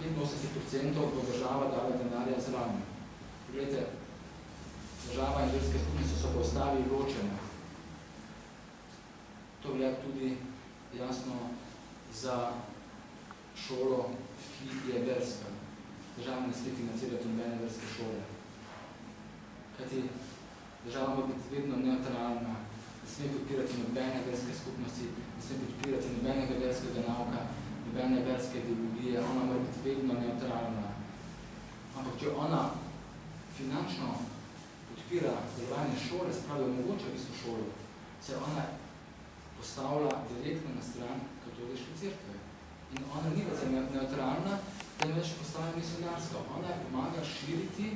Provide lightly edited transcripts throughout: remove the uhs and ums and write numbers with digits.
85% bo država dala denarja zraven. Poglejte, država in verske skupnosti so po ustavi ločene. To velja tudi jasno za šolo, ki je verska. Država ne sme financirati nobene verske šole. Kajti država mora biti vedno neutralna, ne sme podpirati nobene verske skupnosti, ne sme podpirati nobenega verskega nauka, nobene verske ideologije, ona mora biti vedno neutralna. Ampak če ona finančno podpira delovanje šole, se pravi omogoča v bistvu šolo, se ona postavlja direktno na stran katoliške cerkve. In ona ni več neutralna, temveč postaja misionarska. Ona pomaga širiti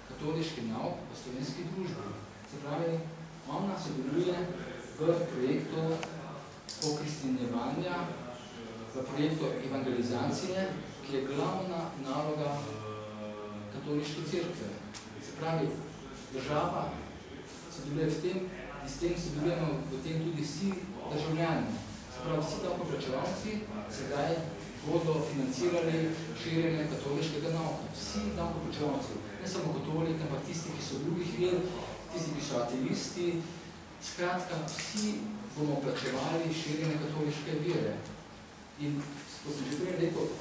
katoliški nauk v slovenski družbi. Se pravi, ona sodeluje v projektu pokristjanjevanja, v projektu evangelizacije, ki je glavna naloga katoliške cerkve. Se pravi, država sodeluje v tem, in s tem sodelujemo v tem tudi vsi državljani. Se pravi, vsi davkoplačevalci sedaj bodo financirali širjenje katoliškega nauka. Vsi davkoplačevalci, ne samo katoliki, ampak tisti, ki so drugih ver, tisti, ki so ateisti. Skratka, vsi bomo plačevali širjenje katoliške vere. In, kot sem že prej rekel,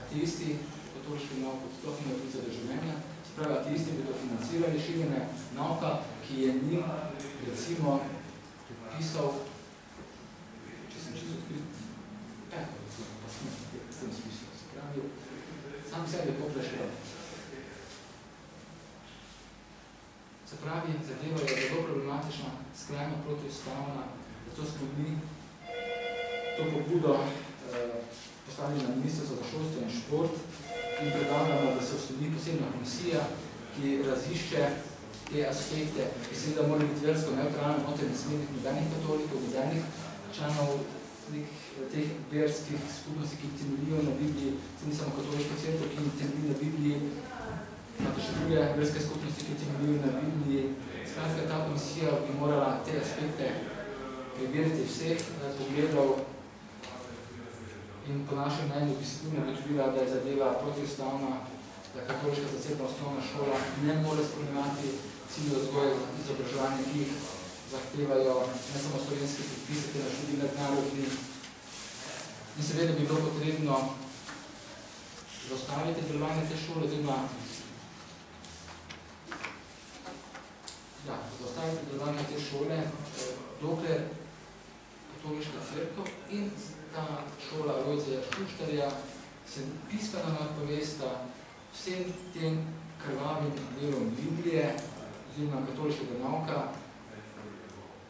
ateisti katoliški nauk sploh imajo pravico do življenja, se pravi, ateisti bodo financirali širjenje nauka, ki je njim, recimo, predpisal, če sem čisto odkrit, peto, pa sem v tem smislu, se pravi, sam sebi je poprešel. Se pravi, zadeva je zelo problematična, skrajno protiustavna, zato smo mi to pobudo postavili na Ministrstvo za šolstvo in šport in predlagamo, da se ustanovi posebna komisija, ki razišče te aspekte, ki seveda mora biti versko neutralno, noter ne sme biti nobenih katolikov, nobenih članov teh verskih skupnosti, ki temeljijo na Bibliji, ni samo katoliška cerkev, ki temelji na Bibliji, imate še druge verske skupnosti, ki temeljijo na Bibliji. Skratka, ta komisija bi morala te aspekte preveriti vseh pogledov in po našem mnenju bi se tudi ugotovila, da je zadeva protiustavna, da katoliška zasebna osnovna šola ne more spremljati ciljev vzgoje in izobraževanja, ki jih zahtevajo ne samo slovenski predpisi, temveč tudi mednarodni. In seveda bi bilo potrebno zaustaviti delovanje te šole, oziroma zaustaviti delovanje te šole, dokler katoliška cerkev in ta šola Alojzija Šuštarja se pismeno napovesta vsem tem krvavim delom Biblije oziroma katoliškega nauka.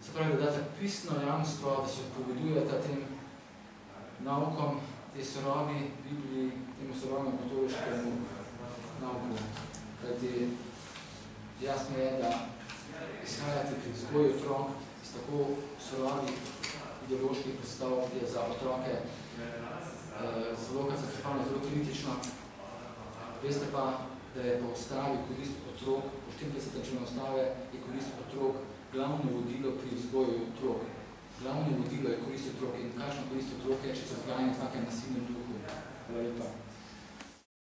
Se pravi, da date pisno jamstvo, da se odpovedujete tem naukom, tej surovi Bibliji, temu surovemu katoliškemu nauku. Kajti jasno je, da izhajate pri vzgoju otrok iz tako surovih ideoloških predstav, ki je za otroke zelo katastrofalno, zelo kritično. Veste pa, da je po ustavi korist otrok, po 54. členu ustave je korist otrok glavno vodilo pri vzgoju otrok. Glavno vodilo je korist otrok in kakšno korist otrok je, če se vzgajanje v takem nasilnem duhu. Hvala lepa.